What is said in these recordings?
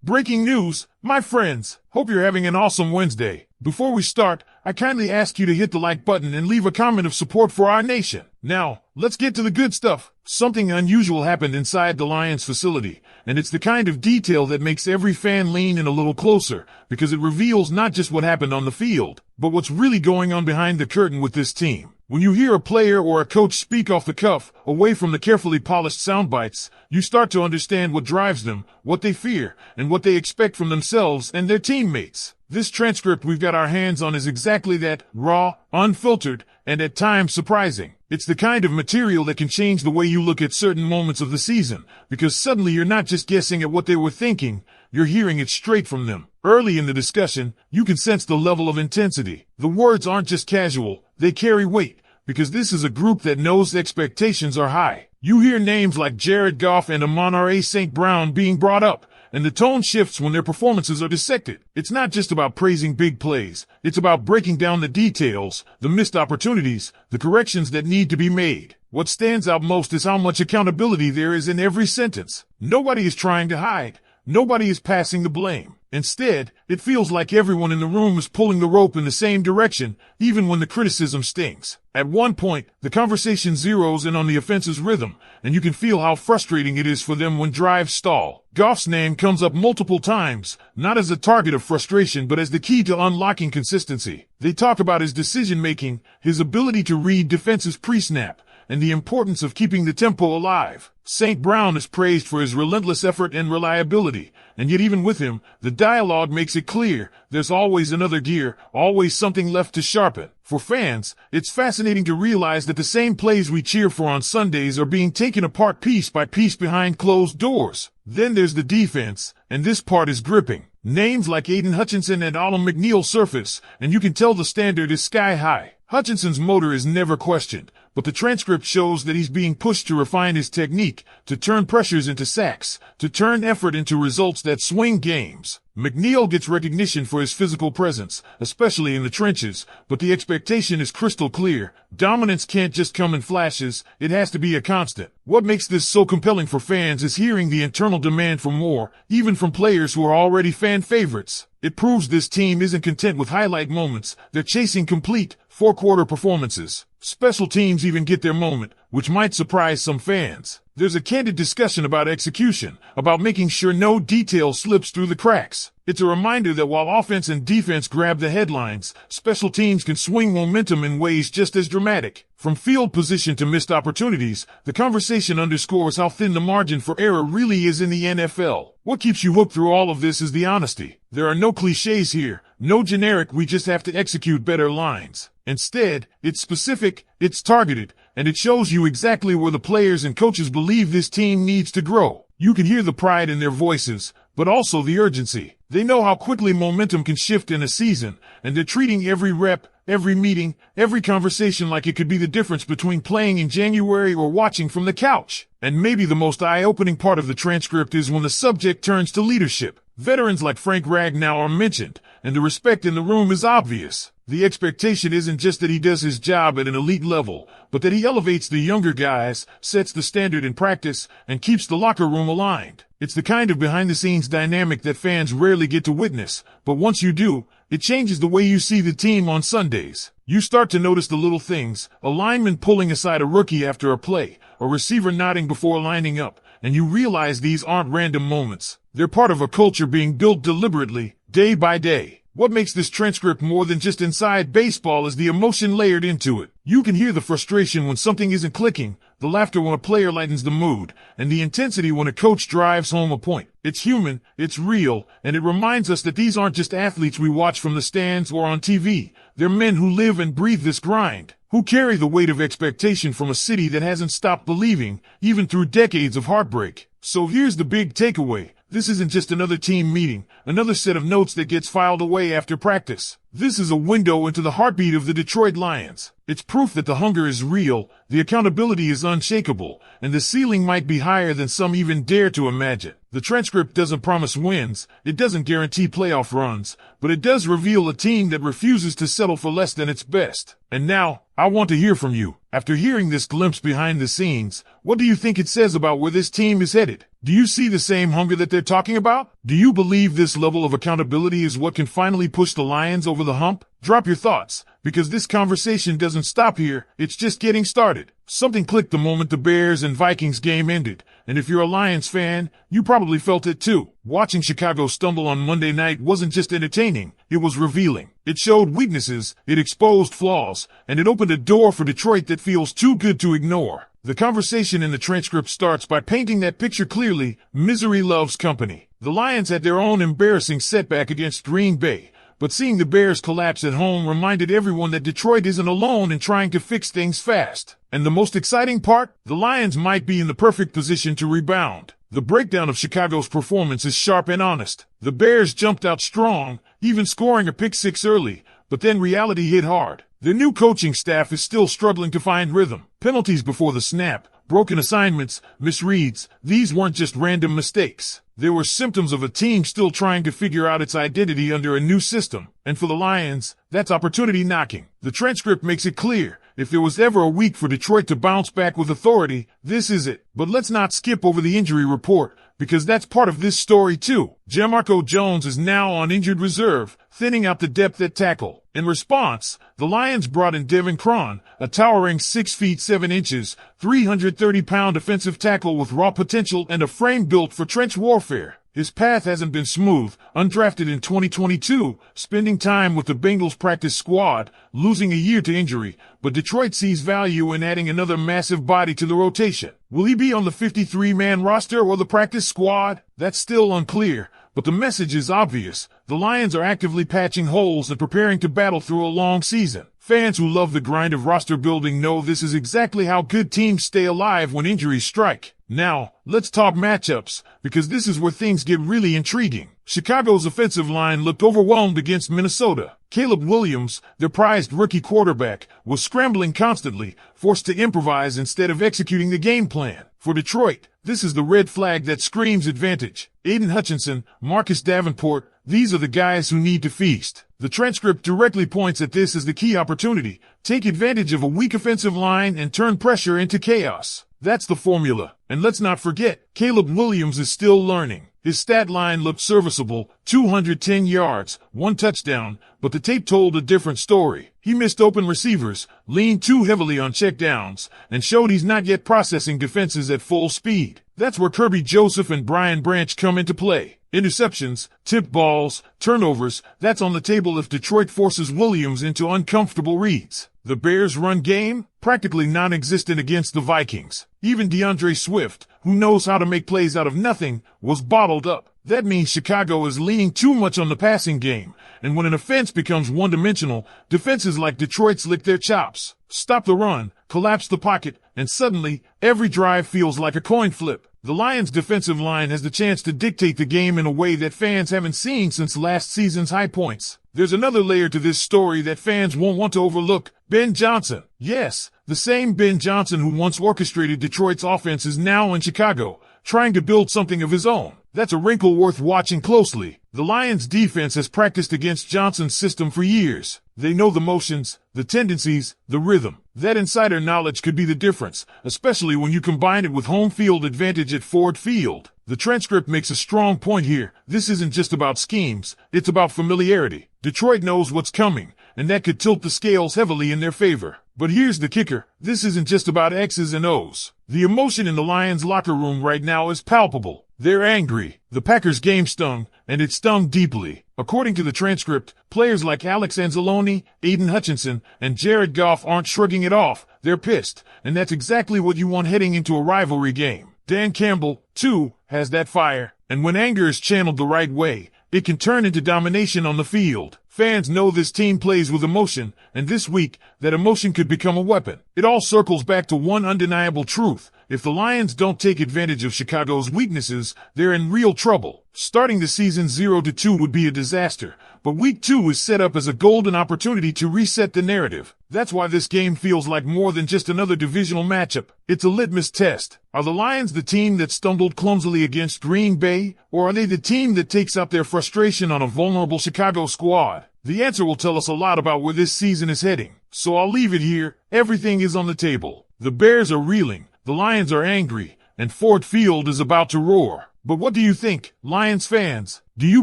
Breaking news, my friends. Hope you're having an awesome Wednesday. Before we start, I kindly ask you to hit the like button and leave a comment of support for our nation. Now, let's get to the good stuff. Something unusual happened inside the Lions facility, and it's the kind of detail that makes every fan lean in a little closer, because it reveals not just what happened on the field, but what's really going on behind the curtain with this team. When you hear a player or a coach speak off the cuff, away from the carefully polished sound bites, you start to understand what drives them, what they fear, and what they expect from themselves and their teammates. This transcript we've got our hands on is exactly that, raw, unfiltered, and at times surprising. It's the kind of material that can change the way you look at certain moments of the season, because suddenly you're not just guessing at what they were thinking, you're hearing it straight from them. Early in the discussion, you can sense the level of intensity. The words aren't just casual, they carry weight, because this is a group that knows expectations are high. You hear names like Jared Goff and Amon-Ra St. Brown being brought up, and the tone shifts when their performances are dissected. It's not just about praising big plays, it's about breaking down the details, the missed opportunities, the corrections that need to be made. What stands out most is how much accountability there is in every sentence. Nobody is trying to hide. Nobody is passing the blame. Instead, it feels like everyone in the room is pulling the rope in the same direction, even when the criticism stings. At one point, the conversation zeroes in on the offense's rhythm, and you can feel how frustrating it is for them when drives stall. Goff's name comes up multiple times, not as a target of frustration but as the key to unlocking consistency. They talk about his decision-making, his ability to read defenses pre-snap, and the importance of keeping the tempo alive. St. Brown is praised for his relentless effort and reliability, and yet even with him, the dialogue makes it clear there's always another gear, always something left to sharpen. For fans, it's fascinating to realize that the same plays we cheer for on Sundays are being taken apart piece by piece behind closed doors. Then there's the defense, and this part is gripping. Names like Aiden Hutchinson and Alim McNeill surface, and you can tell the standard is sky high. Hutchinson's motor is never questioned, but the transcript shows that he's being pushed to refine his technique, to turn pressures into sacks, to turn effort into results that swing games. McNeill gets recognition for his physical presence, especially in the trenches, but the expectation is crystal clear. Dominance can't just come in flashes, it has to be a constant. What makes this so compelling for fans is hearing the internal demand for more, even from players who are already fan favorites. It proves this team isn't content with highlight moments, they're chasing complete, four-quarter performances. Special teams even get their moment, which might surprise some fans. There's a candid discussion about execution, about making sure no detail slips through the cracks. It's a reminder that while offense and defense grab the headlines, special teams can swing momentum in ways just as dramatic. From field position to missed opportunities, the conversation underscores how thin the margin for error really is in the NFL. What keeps you hooked through all of this is the honesty. There are no cliches here, no generic "we just have to execute better" lines. Instead, it's specific, it's targeted, and it shows you exactly where the players and coaches believe this team needs to grow. You can hear the pride in their voices, but also the urgency. They know how quickly momentum can shift in a season, and they're treating every rep, every meeting, every conversation like it could be the difference between playing in January or watching from the couch. And maybe the most eye-opening part of the transcript is when the subject turns to leadership. Veterans like Frank Ragnow are mentioned, and the respect in the room is obvious. The expectation isn't just that he does his job at an elite level, but that he elevates the younger guys, sets the standard in practice, and keeps the locker room aligned. It's the kind of behind-the-scenes dynamic that fans rarely get to witness, but once you do, it changes the way you see the team on Sundays. You start to notice the little things, a lineman pulling aside a rookie after a play, a receiver nodding before lining up, and you realize these aren't random moments. They're part of a culture being built deliberately, day by day. What makes this transcript more than just inside baseball is the emotion layered into it. You can hear the frustration when something isn't clicking, the laughter when a player lightens the mood, and the intensity when a coach drives home a point. It's human, it's real, and it reminds us that these aren't just athletes we watch from the stands or on TV. They're men who live and breathe this grind, who carry the weight of expectation from a city that hasn't stopped believing, even through decades of heartbreak. So here's the big takeaway. This isn't just another team meeting, another set of notes that gets filed away after practice. This is a window into the heartbeat of the Detroit Lions. It's proof that the hunger is real, the accountability is unshakable, and the ceiling might be higher than some even dare to imagine. The transcript doesn't promise wins, it doesn't guarantee playoff runs, but it does reveal a team that refuses to settle for less than its best. And now, I want to hear from you. After hearing this glimpse behind the scenes, what do you think it says about where this team is headed? Do you see the same hunger that they're talking about? Do you believe this level of accountability is what can finally push the Lions over the hump? Drop your thoughts, because this conversation doesn't stop here, it's just getting started. Something clicked the moment the Bears and Vikings game ended, and if you're a Lions fan, you probably felt it too. Watching Chicago stumble on Monday night wasn't just entertaining, it was revealing. It showed weaknesses, it exposed flaws, and it opened a door for Detroit that feels too good to ignore. The conversation in the transcript starts by painting that picture clearly: misery loves company. The Lions had their own embarrassing setback against Green Bay, but seeing the Bears collapse at home reminded everyone that Detroit isn't alone in trying to fix things fast. And the most exciting part? The Lions might be in the perfect position to rebound. The breakdown of Chicago's performance is sharp and honest. The Bears jumped out strong, even scoring a pick six early, but then reality hit hard. The new coaching staff is still struggling to find rhythm. Penalties before the snap, broken assignments, misreads, these weren't just random mistakes. They were symptoms of a team still trying to figure out its identity under a new system. And for the Lions, that's opportunity knocking. The transcript makes it clear: if there was ever a week for Detroit to bounce back with authority, this is it. But let's not skip over the injury report, because that's part of this story too. Jamarco Jones is now on injured reserve, thinning out the depth at tackle. In response, the Lions brought in Devin Cron, a towering 6 feet 7 inches, 330-pound defensive tackle with raw potential and a frame built for trench warfare. His path hasn't been smooth, undrafted in 2022, spending time with the Bengals practice squad, losing a year to injury, but Detroit sees value in adding another massive body to the rotation. Will he be on the 53-man roster or the practice squad? That's still unclear, but the message is obvious. The Lions are actively patching holes and preparing to battle through a long season. Fans who love the grind of roster building know this is exactly how good teams stay alive when injuries strike. Now, let's talk matchups, because this is where things get really intriguing. Chicago's offensive line looked overwhelmed against Minnesota. Caleb Williams, their prized rookie quarterback, was scrambling constantly, forced to improvise instead of executing the game plan. For Detroit, this is the red flag that screams advantage. Aiden Hutchinson, Marcus Davenport, these are the guys who need to feast. The transcript directly points at this as the key opportunity. Take advantage of a weak offensive line and turn pressure into chaos. That's the formula. And let's not forget, Caleb Williams is still learning. His stat line looked serviceable, 210 yards, 1 touchdown, but the tape told a different story. He missed open receivers, leaned too heavily on checkdowns, and showed he's not yet processing defenses at full speed. That's where Kirby Joseph and Brian Branch come into play. Interceptions, tipped balls, turnovers, that's on the table if Detroit forces Williams into uncomfortable reads. The Bears' run game? Practically non-existent against the Vikings. Even DeAndre Swift, who knows how to make plays out of nothing, was bottled up. That means Chicago is leaning too much on the passing game, and when an offense becomes one-dimensional, defenses like Detroit's lick their chops. Stop the run, collapse the pocket, and suddenly, every drive feels like a coin flip. The Lions' defensive line has the chance to dictate the game in a way that fans haven't seen since last season's high points. There's another layer to this story that fans won't want to overlook. Ben Johnson. Yes, the same Ben Johnson who once orchestrated Detroit's offense is now in Chicago, trying to build something of his own. That's a wrinkle worth watching closely. The Lions' defense has practiced against Johnson's system for years. They know the motions, the tendencies, the rhythm. That insider knowledge could be the difference, especially when you combine it with home field advantage at Ford Field. The transcript makes a strong point here. This isn't just about schemes, it's about familiarity. Detroit knows what's coming, and that could tilt the scales heavily in their favor. But here's the kicker. This isn't just about X's and O's. The emotion in the Lions locker room right now is palpable. They're angry. The Packers game stung, and it stung deeply. According to the transcript, players like Alex Anzalone, Aiden Hutchinson, and Jared Goff aren't shrugging it off. They're pissed, and that's exactly what you want heading into a rivalry game. Dan Campbell, too, has that fire, and when anger is channeled the right way, it can turn into domination on the field. Fans know this team plays with emotion, and this week, that emotion could become a weapon. It all circles back to one undeniable truth. If the Lions don't take advantage of Chicago's weaknesses, they're in real trouble. Starting the season 0-2 would be a disaster, but week 2 is set up as a golden opportunity to reset the narrative. That's why this game feels like more than just another divisional matchup. It's a litmus test. Are the Lions the team that stumbled clumsily against Green Bay, or are they the team that takes out their frustration on a vulnerable Chicago squad? The answer will tell us a lot about where this season is heading. So I'll leave it here. Everything is on the table. The Bears are reeling. The Lions are angry, and Ford Field is about to roar. But what do you think, Lions fans? Do you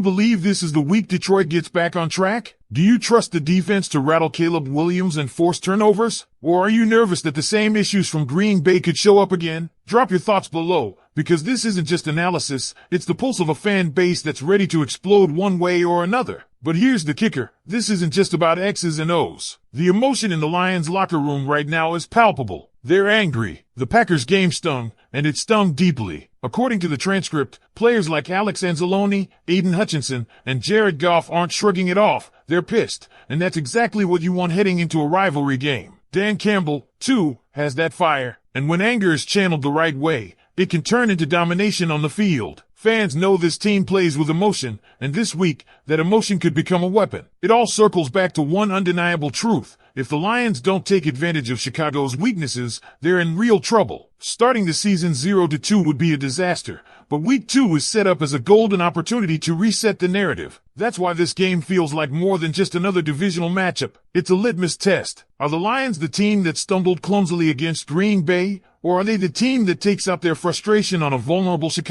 believe this is the week Detroit gets back on track? Do you trust the defense to rattle Caleb Williams and force turnovers? Or are you nervous that the same issues from Green Bay could show up again? Drop your thoughts below, because this isn't just analysis, it's the pulse of a fan base that's ready to explode one way or another. But here's the kicker, this isn't just about X's and O's. The emotion in the Lions locker room right now is palpable. They're angry. The Packers game stung, and it stung deeply. According to the transcript, players like Alex Anzalone, Aiden Hutchinson, and Jared Goff aren't shrugging it off. They're pissed, and that's exactly what you want heading into a rivalry game. Dan Campbell, too, has that fire, and when anger is channeled the right way, it can turn into domination on the field. Fans know this team plays with emotion, and this week, that emotion could become a weapon. It all circles back to one undeniable truth. If the Lions don't take advantage of Chicago's weaknesses, they're in real trouble. Starting the season 0-2 would be a disaster, but week 2 is set up as a golden opportunity to reset the narrative. That's why this game feels like more than just another divisional matchup. It's a litmus test. Are the Lions the team that stumbled clumsily against Green Bay, or are they the team that takes out their frustration on a vulnerable Chicago